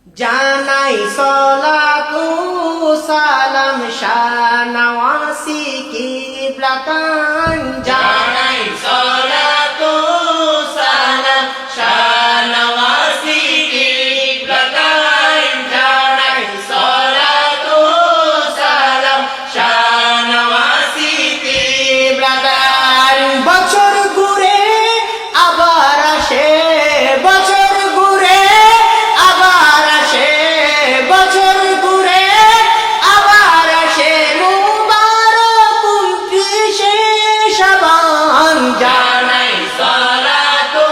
জানাই সলাতু সালাম শাহনওয়াসি কিবলাতান জানাই সলাতু সালাম শাহনওয়াসি কিবলাতান জানাই সলাতু সালাম শাহনওয়াসি কিবলাতান বছর ঘুরে আবার আসে বছর ঘুরে আবার আসে বছর ঘুরে আবার আসে মুবারক 29শে শাবান জানাই সলাতু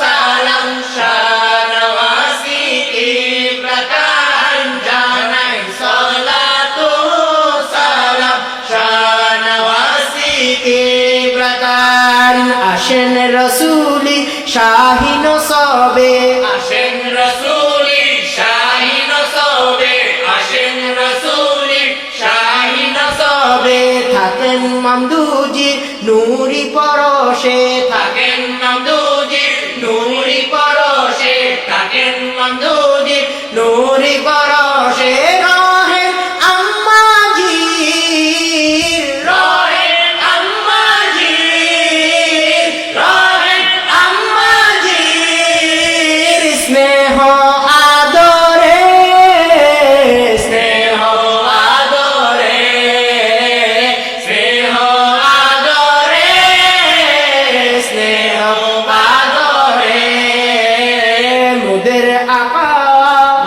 সালাম শাহনওয়াসি কিবলাতান জানাই সলাতু সালাম শাহনওয়াসি কিবলাতান আসেন রসুলি শাহিন সবে আসেন রসুলি শাহিন সবে আসেন রসুলি শাহিন সবে থাকেন মামদুজি নূরি পরশে থাকেন মামদুজি নূরি পরশে থাকেন মামদুজি নূরি পরশে রহেন আম্মাজি রহেন আম্মাজি রহেন আম্মাজি স্নেহ আদরে স্নেহ আদরে স্নেহ আদরে স্নেহ আদরে মুদের আকা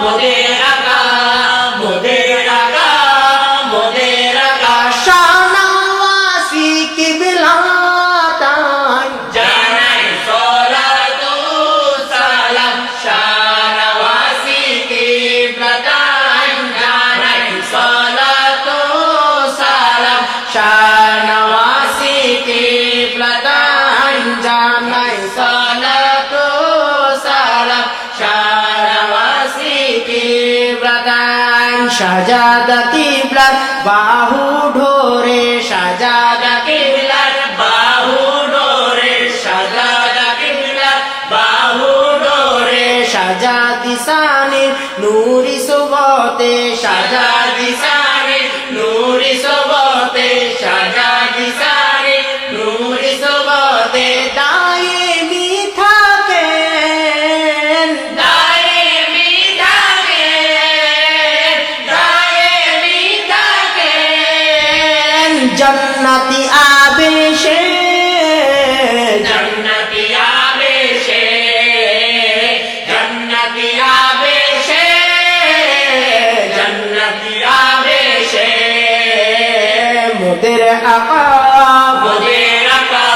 মোদের আকা মোদের আকা মোদের আকা শাহনওয়াসি কিবলাতান জানাই সলাতু সালাম শাহনওয়াসি কিবলাতান জানাই সলাতু সালাম শাহনওয়াসি কিবলাতান জানাই সলাতু সালাম শাহনওয়াসি কিবলাতান শাহজাদা কিবলার বাহু ঢোরে সাজাদা কিবলার বাহু ডোরে সাজাদা কিবলার বাহু ডোরে শাহজাদি সানির নূরি সুবতে সাজাদি সারে নূরি সবতে সাজাদি সারে নূরি সবতে দায়েমি থাকেন দায়েমি থাকে দায়েমি থাকে জান্নাতি আবেশে জন্নতি আবেশে জন্নতি আবেশে জন্নতি আবেশে মোদের আকা মোদের আকা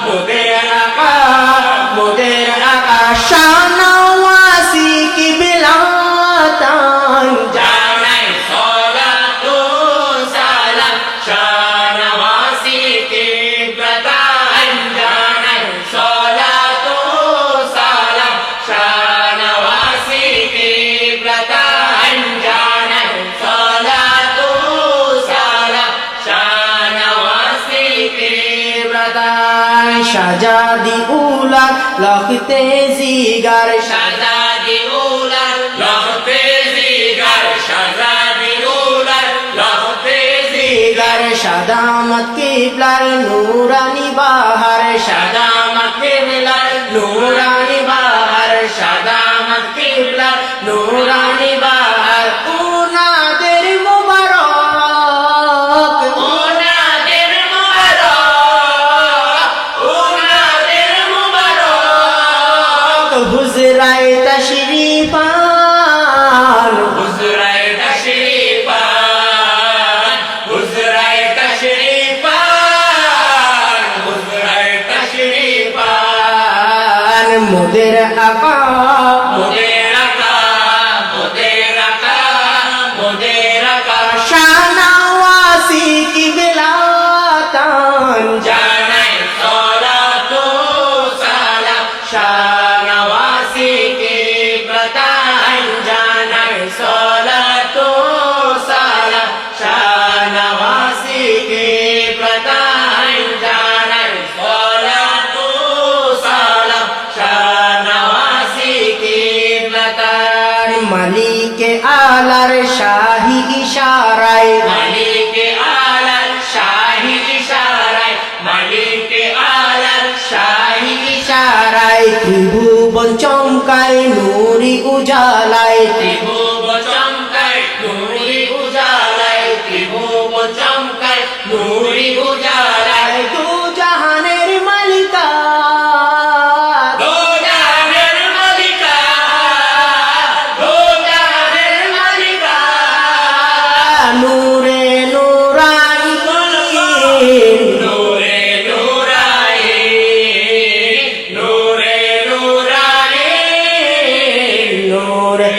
মোদের আকা মোদের আকা শাহনওয়াসি কিবলাতান জানাই সলাতু সালাম শাহনওয়াসি কিবলাতান জানাই সলাতু সালাম শাহনওয়াসি কিবলাতান জানাই সলাতু সালাম শাহনওয়াসি কিবলাতান শাহজাদি উলা লখতে জিগার শাহজাদি উলার লহতে জিগার শাহজাদি উলার লহতে জিগার শাদামত কিবলার নূরানি বাহার শাদামত কিবলার নূরানি বাহার শাদামত কিবলার নূরানি বাহার উনাদের মুবারক ওনাদের মুবারক ওনাদের মুবারক হুজরায়ে তশরিফান হুজরায়ে তশরিফান হুজরায়ে তশরিফান হুজরায়ে তশরিফান মোদের আকা মোদের আকা মোদের আকা মোদের আকা শাহনওয়াসি কিবলাতান জানাই সলাতু সালাম শাহনওয়াসি কিবলাতান জানাই সলাতু সালাম শাহনওয়াসি কিবলাতান জানাই সলাতু সালাম শাহনওয়াসি কিবলাতান মালিকে আলার শাহী ইশারায় মালিকে আলার শাহী ইশারায় মালিকে আলার শাহী ইশারায় ত্রিভুবন চমকায় নূরি উজালায় ত্রিভুবন চমকায় নূরি উজালায় ত্রিভুবন চমকায় নূরি উজালায় দু জাহানের মালিকা দো জাহানের মালিকা দো জাহানের মালিকা নূরে নূরানি নূরে নূরায়ে নূরে নূরায়ে নূরে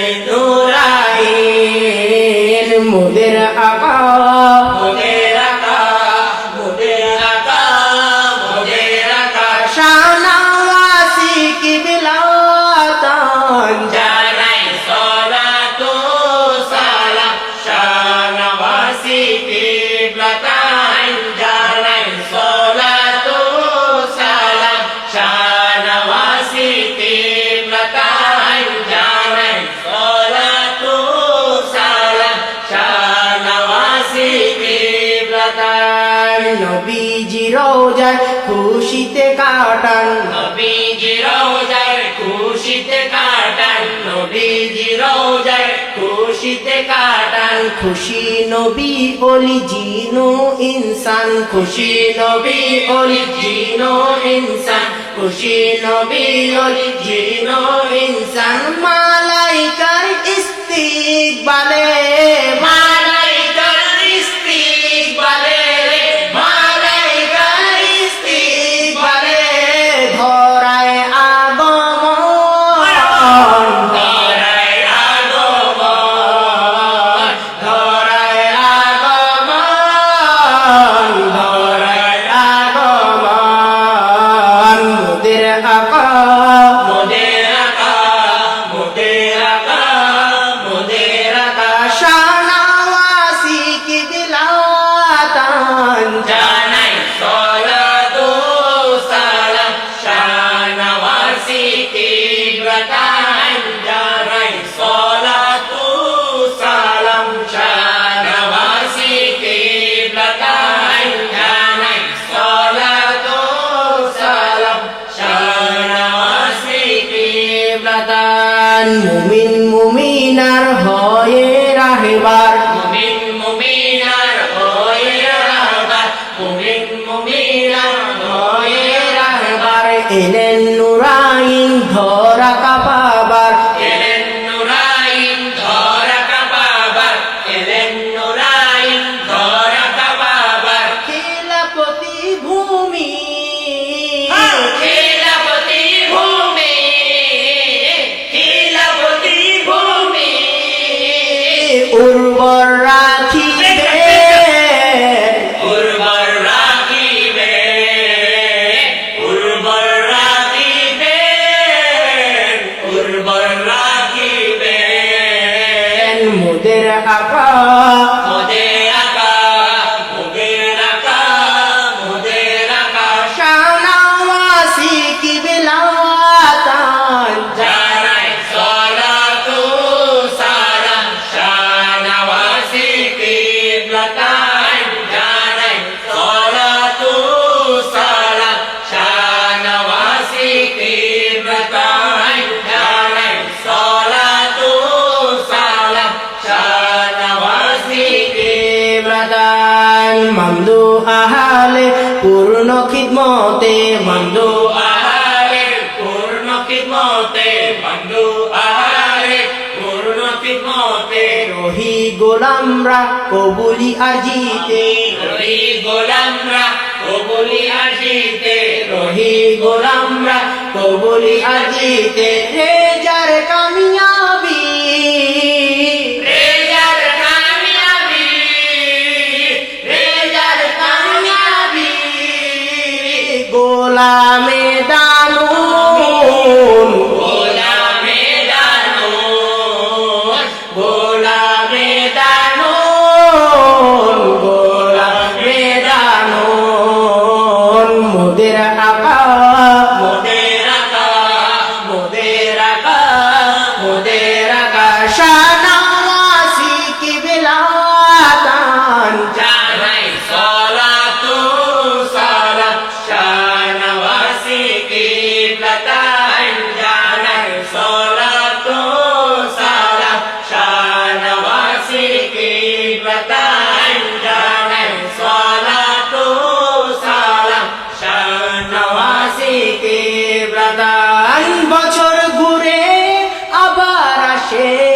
নূরাইন মোদের আকা মোদের আকা মোদের আকা মোদের আকা শাহনওয়াজি কিবলাতান জানাই সালাতু সালাম শাহনওয়াজি কিবলাতান জানাই সালাতু সালাম শাহনওয়াজি কিবলাতান জানাই সালাতু সালাম শাহনওয়াজি কিবলাতান নবীজি রোজায় খুশিতে কাটান নবীজি রোজায় খুশিতে কাটান নবীজি রোজায় খুশিতে কাটান খুশি নবী ওলি জিনো ইনসান খুশি নবী ওলি জিনো ইনসান খুশি নবী ওলি জিনো ইনসান মালাইকার ইস্তিকবালে মালাইকার ইস্তিকবালে মালাইকার ইস্তিকবালে ধরায় আগমন ধরায় আগমন ধরায় আগমন ধরায় আগমন মোদের আকা মোদের আকা মোদের আকা মোদের আকা শাহনওয়াজি কিবলাতান জানাই সালাতু সালাম শাহনওয়াজি কিবলাতান জানাই সালাতু সালাম শাহনওয়াজি কিবলাতান জানাই সালাতু সালাম শাহনওয়াজি কিবলাতান মুমিন মুমিনার হয়ে রাহেবার মুমিন মুমিনার হয়ে রাহবার মুমিন মুমিনার হয়ে রাহবার এলেন নুরাইন ধরা কাপাবার এলেন নুরাইন ধরা কাবাবার এলেন নুরাইন ধরা কাবাবার খিলাফতি ভূমি খিলাফতি ভূমি খিলাফতি ভূমি উর্বর রাখিবে উর্বর রাখিবে উর্বর রাখিবে উর্বর রাখিবে মোদের আকা মোদের আকা মোদের আকা মোদের আকা শাহনওয়াজি কিবলাতান জানাই সালাতু সালাম শাহনওয়াজি কিবলাতান জানাই সালাতু সালাম শাহনওয়াজি কিবলাতান জানাই সালাতু সালাম শাহনওয়াজি কিবলাতান মামদু আহালে পূর্ণ খিদমতে মামদু আহারে পূর্ণ খিদমতে বন্ধু আহারে পূর্ণ খিদমতে রহি গোলামরা কবুলি আজিতে রহি গোলামরা কবুলি আজিতে রহি গোলামরা কবুলি আজিতে রেজার কামিয়াবি রেজার কামিয়াবি রেজার কামিয়াবি গোলামে দানুন গোলামে দানুন গোলামে দানুন গোলামে দানুন মোদের আকা মোদের আকা মোদের আকা আকাশে